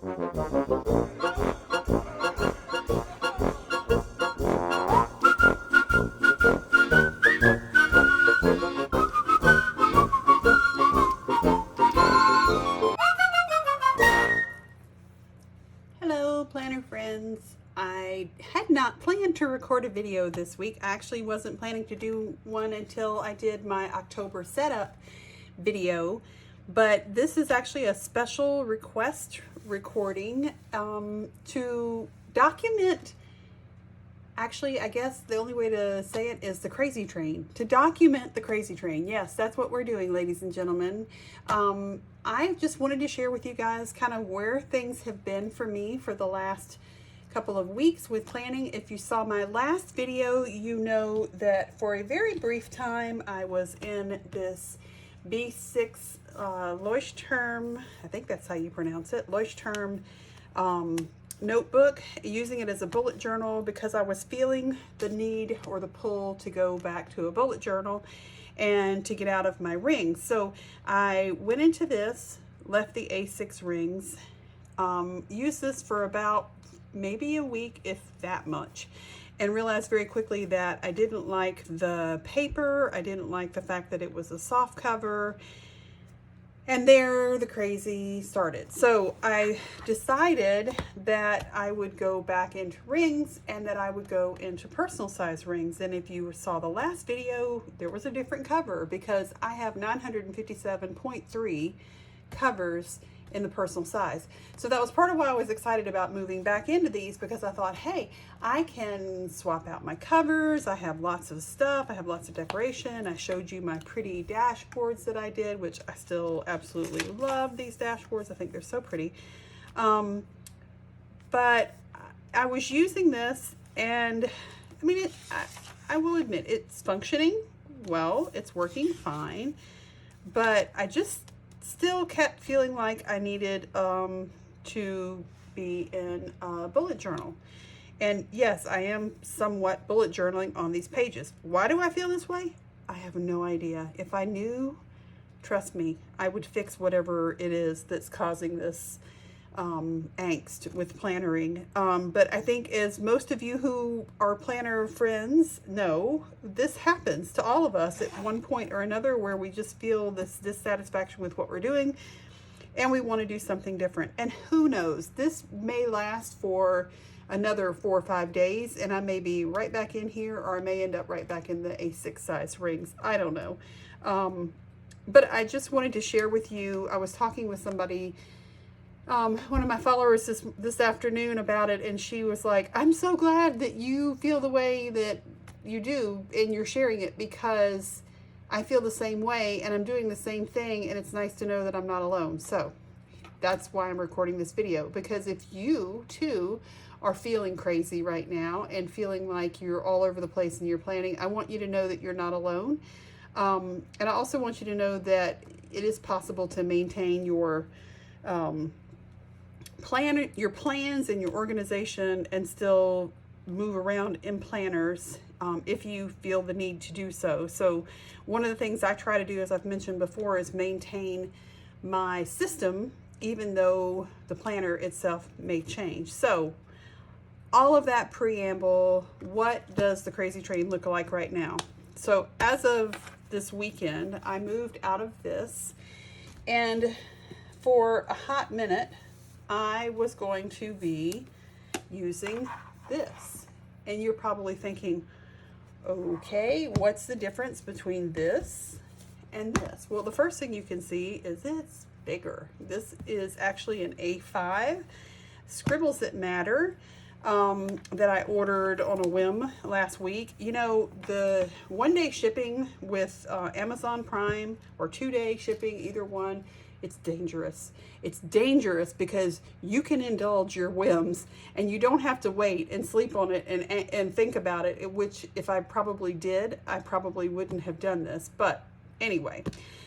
Hello, planner friends. I had not planned to record a video this week. I actually wasn't planning to do one until I did my October setup video, but this is actually a special request recording to document. Actually, I guess the only way to say it is the crazy train. To document the crazy train. Yes, that's what we're doing, ladies and gentlemen. I just wanted to share with you guys kind of where things have been for me for the last couple of weeks with planning. If you saw my last video, you know that for a very brief time, I was in this B6 Leuttchturm, I think that's how you pronounce it, Leuttchturm notebook, using it as a bullet journal because I was feeling the need or the pull to go back to a bullet journal and to get out of my rings. So I went into this, left the A6 rings, used this for about maybe a week, if that much, and realized very quickly that I didn't like the paper. I didn't like the fact that it was a soft cover. And there the crazy started. So I decided that I would go back into rings and that I would go into personal size rings. And if you saw the last video, there was a different cover because I have 957.3 covers in the personal size. So that was part of why I was excited about moving back into these, because I thought, hey, I can swap out my covers. I have lots of stuff. I have lots of decoration. I showed you my pretty dashboards that I did, which I still absolutely love these dashboards. I think they're so pretty. But I was using this, and I mean, I will admit it's functioning well. It's working fine, but I just still kept feeling like I needed to be in a bullet journal. And yes, I am somewhat bullet journaling on these pages. Why do I feel this way? I have no idea. If I knew, trust me, I would fix whatever it is that's causing this angst with plannering. But I think, as most of you who are planner friends know, this happens to all of us at one point or another, where we just feel this dissatisfaction with what we're doing and we want to do something different. And who knows, this may last for another 4 or 5 days and I may be right back in here, or I may end up right back in the A6 size rings. I don't know. But I just wanted to share with you, I was talking with somebody, one of my followers this afternoon about it, and she was like, I'm so glad that you feel the way that you do and you're sharing it, because I feel the same way and I'm doing the same thing, and it's nice to know that I'm not alone. So that's why I'm recording this video, because if you too are feeling crazy right now and feeling like you're all over the place in your planning, I want you to know that you're not alone. And I also want you to know that it is possible to maintain your plans and your organization and still move around in planners if you feel the need to do so. So one of the things I try to do, as I've mentioned before, is maintain my system even though the planner itself may change. So all of that preamble, what does the crazy train look like right now? So as of this weekend, I moved out of this, and for a hot minute I was going to be using this. And you're probably thinking, okay, what's the difference between this and this? Well, the first thing you can see is it's bigger. This is actually an A5 Scribbles That Matter that I ordered on a whim last week. You know, the 1-day shipping with Amazon Prime, or 2-day shipping, either one, it's dangerous. It's dangerous because you can indulge your whims and you don't have to wait and sleep on it and think about it, which if I probably did, I probably wouldn't have done this. But anyway,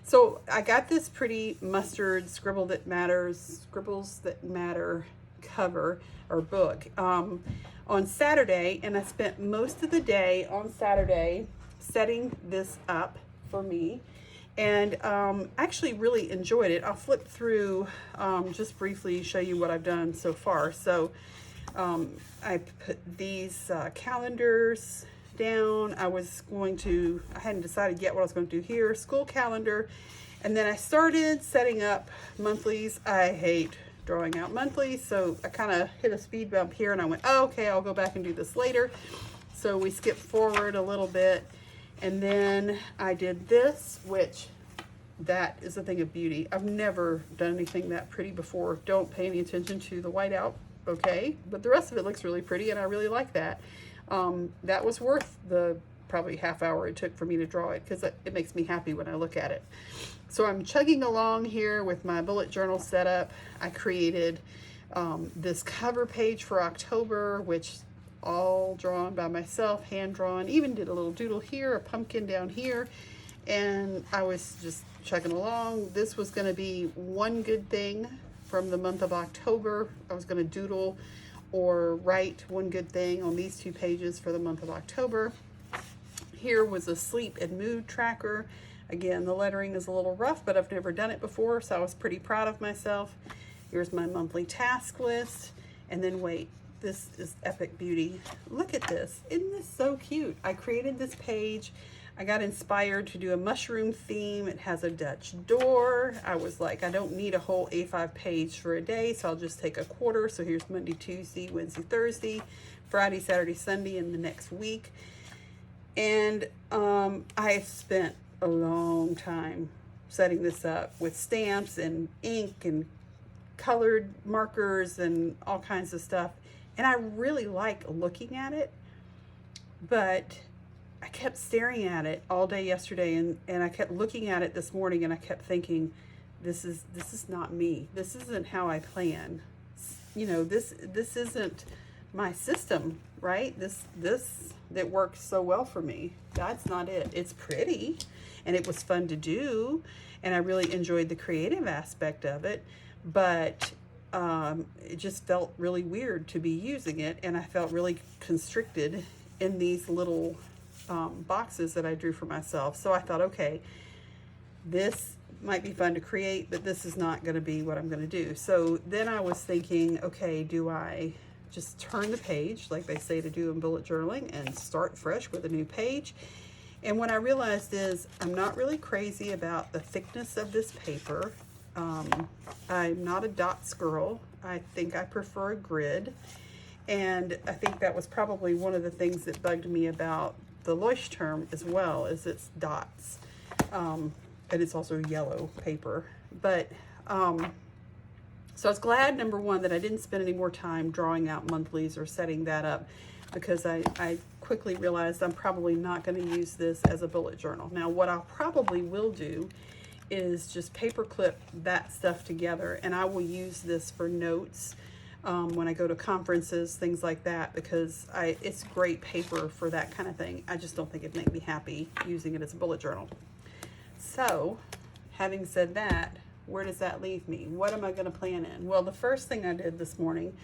so I got this pretty mustard Scribbles That Matter cover or book on Saturday, and I spent most of the day on Saturday setting this up for me. and actually really enjoyed it. I'll flip through just briefly, show you what I've done so far. So I put these calendars down. I hadn't decided yet what I was going to do here. School calendar. And then I started setting up monthlies. I hate drawing out monthlies, so I kind of hit a speed bump here and I went, oh, okay, I'll go back and do this later. So we skipped forward a little bit, and then I did this, which that is a thing of beauty. I've never done anything that pretty before. Don't pay any attention to the whiteout, okay? But the rest of it looks really pretty, and I really like that. That was worth the probably half hour it took for me to draw it, because it makes me happy when I look at it. So I'm chugging along here with my bullet journal setup. I created this cover page for October, which all drawn by myself, hand drawn. Even did a little doodle here, a pumpkin down here, and I was just chugging along. This was going to be one good thing from the month of October. I was going to doodle or write one good thing on these 2 pages for the month of October. Here was a sleep and mood tracker. Again, the lettering is a little rough, but I've never done it before, so I was pretty proud of myself. Here's my monthly task list. And then wait, this is epic beauty. Look at this. Isn't this so cute? I created this page. I got inspired to do a mushroom theme. It has a Dutch door. I was like, I don't need a whole A5 page for a day, so I'll just take a quarter. So here's Monday, Tuesday, Wednesday, Thursday, Friday, Saturday, Sunday, and the next week. And I spent a long time setting this up with stamps and ink and colored markers and all kinds of stuff. And I really like looking at it, but I kept staring at it all day yesterday, and I kept looking at it this morning, and I kept thinking, this is not me. This isn't how I plan. You know, this isn't my system, right? This that works so well for me. That's not it. It's pretty, and it was fun to do, and I really enjoyed the creative aspect of it, but it just felt really weird to be using it, and I felt really constricted in these little boxes that I drew for myself. So I thought, okay, this might be fun to create, but this is not going to be what I'm going to do. So then I was thinking, okay, do I just turn the page like they say to do in bullet journaling and start fresh with a new page? And what I realized is I'm not really crazy about the thickness of this paper. I'm not a dots girl. I think I prefer a grid. And I think that was probably one of the things that bugged me about the Leuttchturm as well, is it's dots. And it's also yellow paper. But so I was glad, number one, that I didn't spend any more time drawing out monthlies or setting that up, because I quickly realized I'm probably not going to use this as a bullet journal. Now, what I probably will do is just paper clip that stuff together, and I will use this for notes when I go to conferences, things like that, because it's great paper for that kind of thing. I just don't think it'd make me happy using it as a bullet journal. So, having said that, where does that leave me? What am I going to plan in? Well, the first thing I did this morning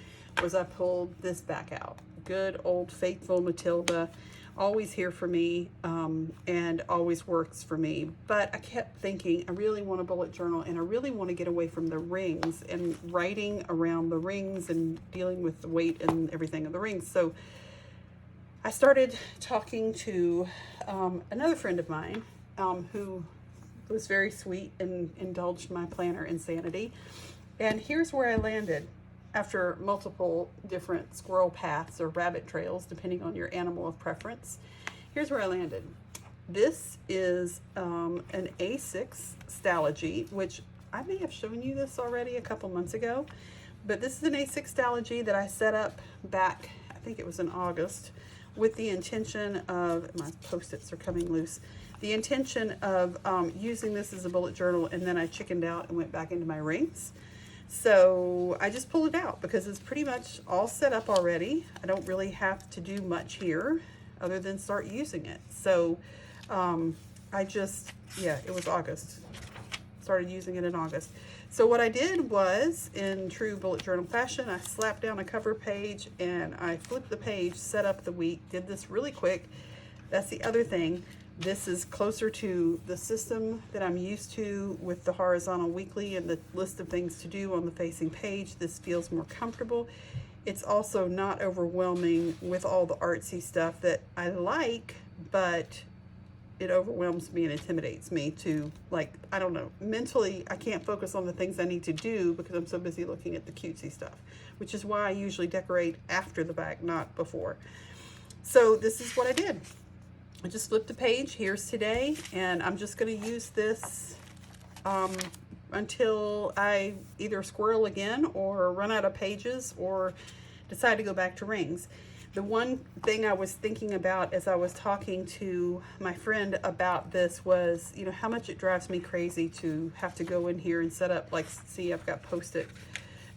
was I pulled this back out. Good old faithful Matilda, always here for me, and always works for me. But I kept thinking, I really want a bullet journal, and I really want to get away from the rings and writing around the rings and dealing with the weight and everything of the rings. So I started talking to another friend of mine who was very sweet and indulged my planner insanity. And here's where I landed after multiple different squirrel paths or rabbit trails, depending on your animal of preference. Here's where I landed. This is an A6 Stalogy, which I may have shown you this already a couple months ago, but this is an A6 Stalogy that I set up back, I think it was in August, with the intention of, my Post-its are coming loose, the intention of using this as a bullet journal, and then I chickened out and went back into my rings. So I just pulled it out because it's pretty much all set up already. I don't really have to do much here other than start using it. So I just, yeah, it was August. Started using it in August. So what I did was, in true bullet journal fashion, I slapped down a cover page and I flipped the page, set up the week, did this really quick. That's the other thing. This is closer to the system that I'm used to with the horizontal weekly and the list of things to do on the facing page. This feels more comfortable. It's also not overwhelming with all the artsy stuff that I like, but it overwhelms me and intimidates me to, like, I don't know, mentally I can't focus on the things I need to do because I'm so busy looking at the cutesy stuff, which is why I usually decorate after the fact, not before. So this is what I did. I just flipped a page. Here's today, and I'm just going to use this until I either squirrel again or run out of pages or decide to go back to rings. The one thing I was thinking about as I was talking to my friend about this was, you know, how much it drives me crazy to have to go in here and set up, like, see, I've got Post-it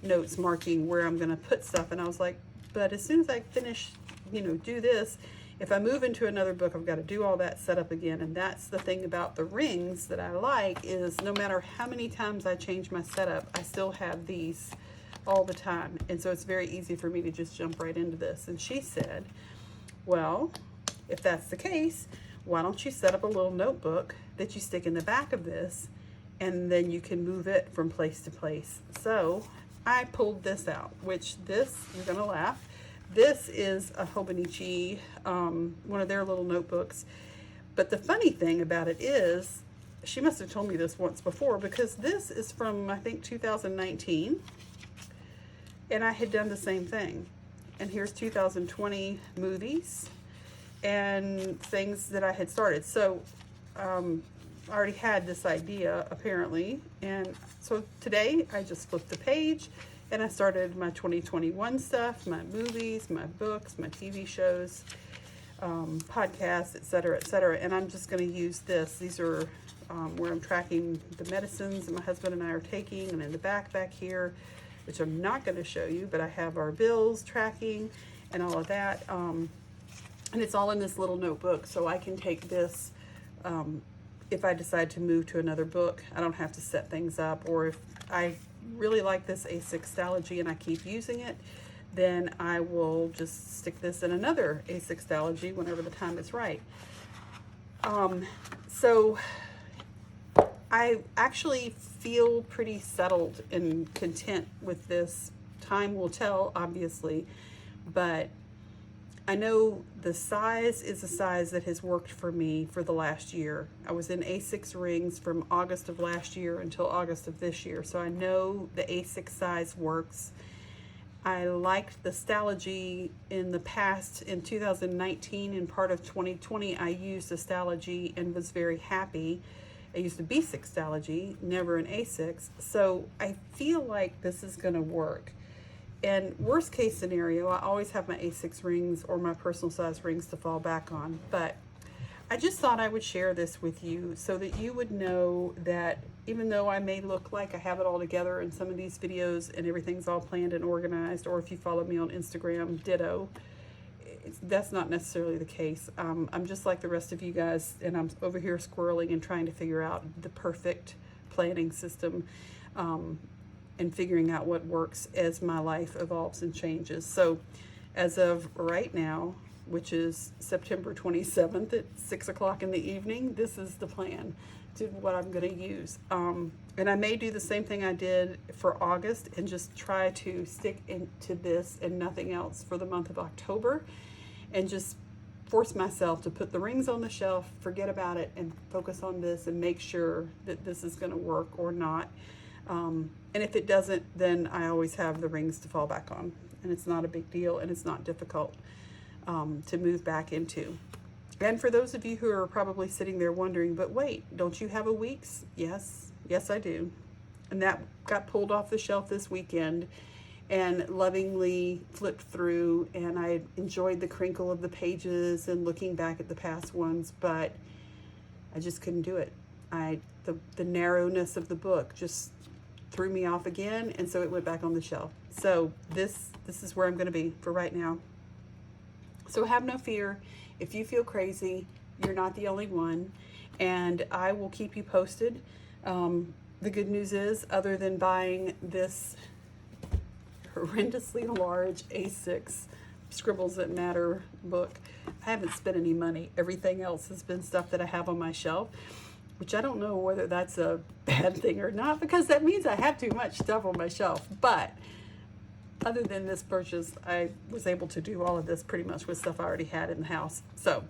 notes marking where I'm going to put stuff. And I was like, but as soon as I finish, you know, do this, if I move into another book, I've got to do all that setup again. And that's the thing about the rings that I like, is no matter how many times I change my setup, I still have these all the time. And so it's very easy for me to just jump right into this. And she said, well, if that's the case, why don't you set up a little notebook that you stick in the back of this, and then you can move it from place to place. So I pulled this out, which this, you're gonna laugh, this is a Hobonichi, one of their little notebooks. But the funny thing about it is, she must have told me this once before, because this is from, I think, 2019. And I had done the same thing. And here's 2020 movies and things that I had started. So I already had this idea, apparently. And so today I just flipped the page and I started my 2021 stuff, my movies, my books, my TV shows, podcasts, etc., etc. And I'm just going to use this. These are where I'm tracking the medicines that my husband and I are taking, and in the back here, which I'm not going to show you, but I have our bills tracking and all of that. And it's all in this little notebook, so I can take this if I decide to move to another book. I don't have to set things up, or if I really like this A6 Stalogy and I keep using it, then I will just stick this in another A6 Stalogy whenever the time is right. So I actually feel pretty settled and content with this. Time will tell, obviously, but I know the size is a size that has worked for me for the last year. I was in A6 rings from August of last year until August of this year, so I know the A6 size works. I liked the Stalogy in the past. In 2019 and part of 2020, I used a Stalogy and was very happy. I used a B6 Stalogy, never an A6, so I feel like this is going to work. And worst case scenario, I always have my A6 rings or my personal size rings to fall back on. But I just thought I would share this with you so that you would know that even though I may look like I have it all together in some of these videos and everything's all planned and organized, or if you follow me on Instagram, ditto, that's not necessarily the case. I'm just like the rest of you guys, and I'm over here squirreling and trying to figure out the perfect planning system. And figuring out what works as my life evolves and changes. So as of right now, which is September 27th at 6 o'clock in the evening, this is the plan to what I'm going to use. And I may do the same thing I did for August and just try to stick into this and nothing else for the month of October, and just force myself to put the rings on the shelf, forget about it, and focus on this and make sure that this is going to work or not. And if it doesn't, then I always have the rings to fall back on, and it's not a big deal, and it's not difficult to move back into. And for those of you who are probably sitting there wondering, but wait, don't you have a week's? Yes, I do. And that got pulled off the shelf this weekend and lovingly flipped through, and I enjoyed the crinkle of the pages and looking back at the past ones, but I just couldn't do it. The narrowness of the book just threw me off again, and so it went back on the shelf. So this is where I'm going to be for right now. So have no fear. If you feel crazy, you're not the only one, and I will keep you posted. The good news is, other than buying this horrendously large A6 Scribbles That Matter book. I haven't spent any money. Everything else has been stuff that I have on my shelf, which I don't know whether that's a bad thing or not, because that means I have too much stuff on my shelf. But other than this purchase, I was able to do all of this pretty much with stuff I already had in the house. So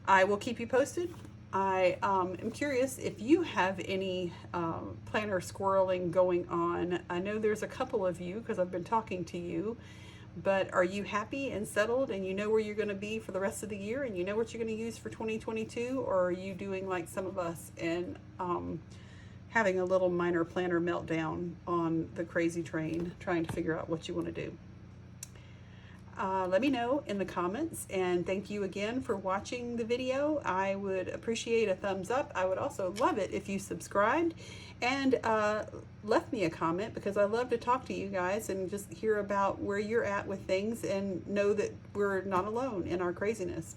I will keep you posted. I am curious if you have any planner squirreling going on. I know there's a couple of you because I've been talking to you, but are you happy and settled and you know where you're going to be for the rest of the year and you know what you're going to use for 2022? Or are you doing like some of us and having a little minor planner meltdown on the crazy train, trying to figure out what you want to do? Let me know in the comments, and thank you again for watching the video. I would appreciate a thumbs up. I would also love it if you subscribed and left me a comment, because I love to talk to you guys and just hear about where you're at with things and know that we're not alone in our craziness.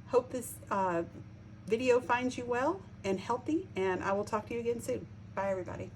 Hope this video finds you well and healthy, and I will talk to you again soon. Bye, everybody.